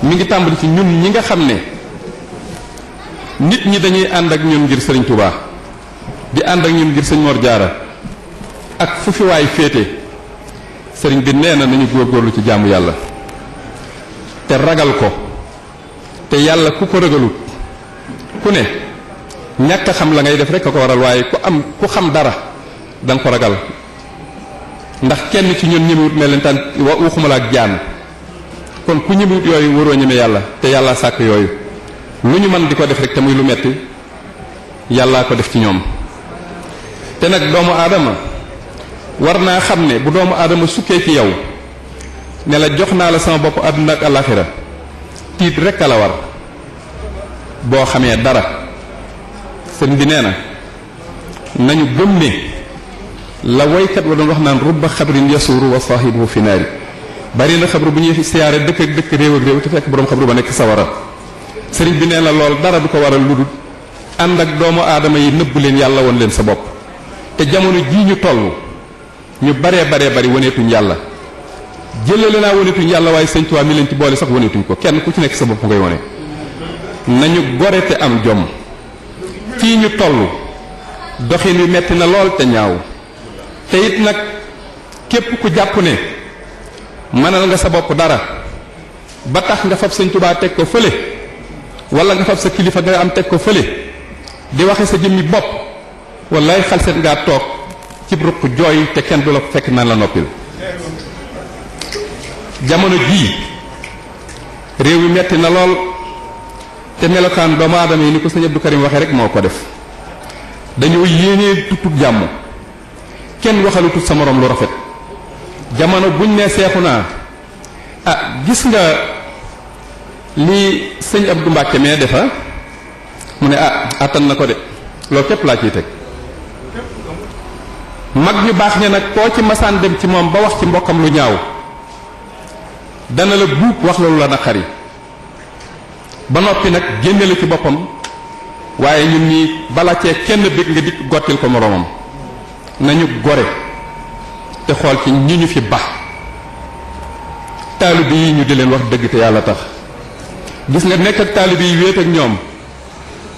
mi ngi tàmbali ci ñun ñi nga xam ne nit ñi dañuy ànd ak ñun ngir Sëriñ Tuubaa di ànd ak ñun ngir Sëñ Mor Jaara ak fu fi waay féete sëriñ bi nee na nañu góorgóorlu ci jaamu yàlla te ragal ko te yàlla ku ko ragalut ku ne ñàkk a xam la ngay def rek a ko waral waaye ku xam dara da nga ko ragal ndax kenn ci ñun ñemewut melentaan waxuma la ak jaan kon ku ñemewut yooyu waroo ñeme yàlla te yàlla sàkk yooyu lu ñu mën di ko def rek te muy lu metti yàllaa ko def ci ñoom te nag doomu aadama war naa xam ne bu doomu aadama sukkee ci yow ne la jox naa la sama bopp àdduna ak àllaaxira tiit rek a la war boo xamee dara sëriñ bi nee na nañu gëm ne la woykat wa doon wax naan rubba xabrin yasuuru wa saahibuhu fi naari bari na xabru bu ñuy siyaare dëkk ak dëkk réew ak réew te fekk boroom xabru ba nekk sawara sëriñ bi nee na lool dara du ko waral lu dul ànd ak doomu aadama yi nëbb leen yàlla woon leen sa bopp te jamono jii ñu toll ñu baree bari waneetuñ yàlla jëlale naa waneetuñ yàlla waaye Sëñ Tuubaa mi leen ci boole sax waneetuñ ko kenn ku ci nekk sa bopp ngay wone nañu gore te am jom fii ñu toll doxin wi metti na lool te ñaaw te it nag képp ku jàpp ne mënal nga sa bopp dara ba tax nga fab Sëñ Tuubaa teg ko fële wala nga fab sa kilifa nga am teg ko fële di waxe sa jëmmi bopp wallaay xalset ngaa toog ci ruq jooy te kenn du la ko fekk naan la noppil jamono jii réew mi metti na lool te melokaan doomu aadama yi ni ko sëñ Abdou Karim waxee rek moo ko def dañoo yéenee tutut jàmm kenn waxalutut sa moroom lu rafet jamono buñ ne seexu naa gis nga li sëñ Abdou Mbàkke mee defa mu ne attan na ko de loolu képp laa ciy teg mag ñu baax ne nag koo ci masaan dem ci moom ba wax ci mbokkam lu ñaaw dana la buub wax loolu la naqari ba noppi nag génne la ci boppam waaye ñun ñi bala cee kenn bég nga dikk gottil ko moroomam nañu gore te xool ci ñi ñu fi ba taalibe yi ñu di leen wax dëgg te yàlla tax gis nga nekk ak taalibe yi wéet ak ñoom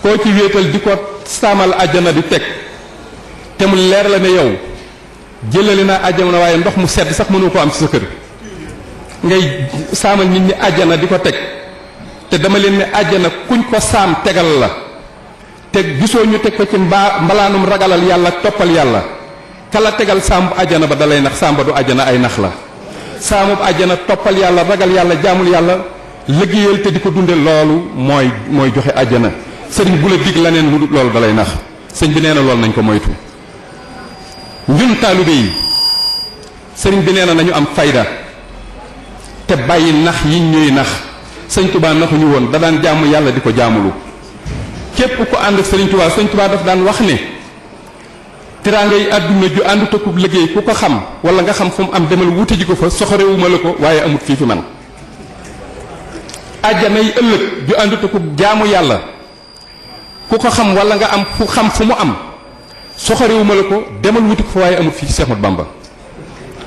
koo ci wéetal di ko saamal àjjana di teg te mu leer la ne yow jëlali naa àjjana waaye ndox mu sedd sax mënu ko am ci sa kër ngay saamal nit ñi àjjana di ko teg te dama leen ne àjjana kuñ ko saam tegal la te gisoo ñu teg ko ci mbalaanum ragalal yàlla toppal yàlla kala tegal saam bu àjjana ba dalay nax saam ba du àjjana ay nax la saamub àjjana toppal yàlla ragal yàlla jaamul yàlla liggéeyal te di ko dunde loolu mooy joxe àjjana sëriñ bu la dig la neen lu loolu dalay nax sëñ bi nee na loolu nañ ko moytu ñun taalibe yi sëriñ bi nee na nañu am fayda te bàyyi nax yi ñuy nax sëñ Tuubaa naxuñu woon da daan jaamu yàlla di ko jaamulu képp ku ànd ak sëriñ Tuubaa daf daan wax ne teraanga yi àdduna ju àndu takub liggéey ku ko xam wala nga xam fu mu am demal wuti ji ko fa soxorewuma la ko waaye amut fii fi man àjjana yi ëllëg ju àndu takub jaamu yàlla ku ko xam wala nga am fu xam fu mu am soxorewuma la ko demal wuti ko fa waaye amut fii ci Seex Ahmadu Bamba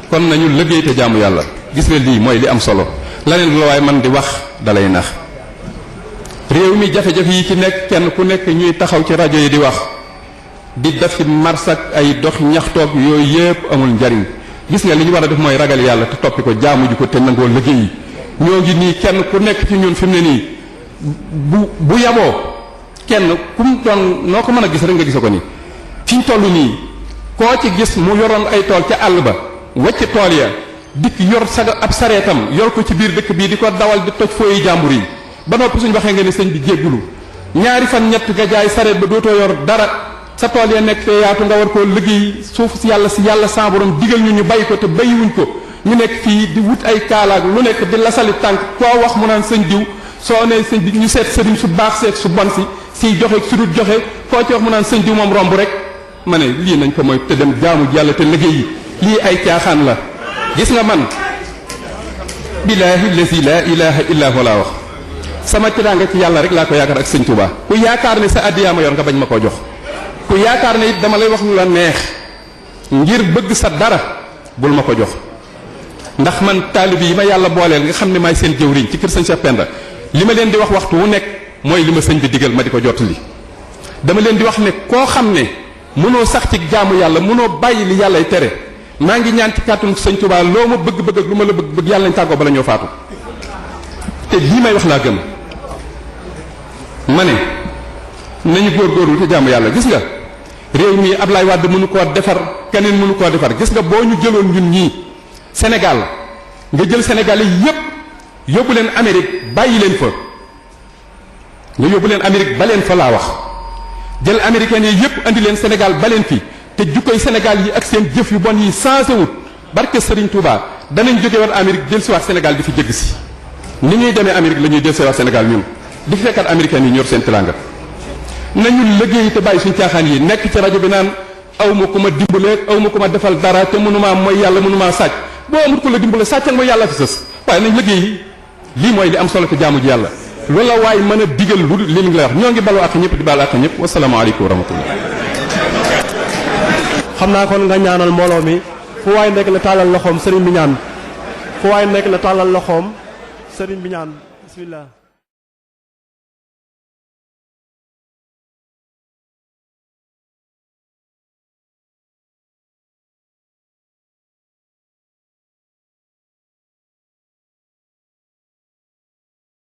kon nañu liggéey te jaamu yàlla gis nga lii mooy li am solo laneen la waaye man di wax dalay nax réew mi jafe-jafe yi ci nekk kenn ku nekk ñuy taxaw ci rajo yi di wax di def ci mars ak ay dox ñaxtoog yooyu yépp amul njariñ gis nga li ñu war a def mooy ragal yàlla te toppi ko jaamu ji ko te nangoo liggéey ñoo ngi nii kenn ku nekk ci ñun fi mu ne nii bu yaboo kenn ku mu doon noo ko mën a gis rek nga gisa ko nii fi ñu toll nii koo ci gis mu yoroon ay tool ca àll ba wacc tool ya dikk yor saga ab sareetam yor ko ci biir dëkk bii di ko dawal di toj fooyi jàmbur yi ba noppi suñ waxee nga ne sëñ bi jéggulu ñaari fan ñett nga jaay sareet ba dootoo yor dara sa tool ya nekk fee yaatu nga war koo liggéey suuf si yàlla sa borom digal ñu bay ko te bayiwuñ ko ñu nekk fii di wut ay kaalaag lu nekk di lasali tànk koo wax mu naan sëñ diw soo nee sëñ bi ñu seet sëriñ su baax seet su bon si siy joxe su dul joxe koo ci wax mu naan sëñ diw moom romb rek ma ne lii nañ ko mooy te dem jaamu yàlla te liggéey yi lii ay caaxaan la gis nga man billaahi lazi laa ilaaha illaa huwa laa wax sama tiraanga ci yàlla rek laa ko yaakaar ak sëñ Tuubaa ku yaakaar ne sa addiyaa ma yor nga bañ ma koo jox ku yaakaar ne it dama lay wax lu la neex ngir bëgg sa dara bul ma ko jox ndax man taalibe yi ma yàlla booleel nga xam ne maay seen jëwriñ ci kër sëñ Cheikh Penda li ma leen di wax waxtu wu nekk mooy li ma sëñ bi digal ma di ko jottali dama leen di wax ne koo xam ne mënoo sax ci jaamu yàlla mënoo bàyyi li yàllay tere maa ngi ñaan ci kàttanu sëñ Tuubaa loo ma bëgg-bëgg ak lu ma la bëgg yàlla nañ tàggoo bala ñoo faatu te lii may wax laa gëm ma ne nañu góorgóorlu ci jaamu yàlla gis nga réew mi Ablaye Wade mënu koo defar keneen mënu koo defar gis nga boo ñu jëloon ñun ñii Sénégal nga jël Sénégal yi yépp yóbbu leen Amérique bàyyi leen fa nga yóbbu leen Amérique ba leen fa laa wax jël américains yi yépp andi leen Sénégal ba leen fi te jukkoy Sénégal yi ak seen jëf yu bon yi changé wut barke Serigne Touba danañ jóge war Amérique jël si waat Sénégal di fi jëgg si ni ñuy demee Amérique la ñuy jël si waat Sénégal ñun di fi fekkaat américains yi ñor seen teraanga nañu liggéey te bàyyi suñu caaxaan yi nekk ci rajo bi naan aw ma ku ma dimbalee aw ma ku ma defal dara te mënumaa mooy yàlla mënumaa sàcc boo amul ku la dimbale sàccal mooy yàlla fi sës waaye nañ liggéey lii mooy li am solo te jaamu ji yàlla loolu la waaye mën a digal lu li ngi lay wax ñoo ngi baloo ak ñëpp di baal ak ñëpp wasalaamaaleykum wa rahmatullah. xam naa kon nga ñaanal mbooloo mi fu waay nekk la tàllal loxoom sëriñ bi ñaan fu waay nekk la tàllal loxoom sëriñ bi ñaan bismillah.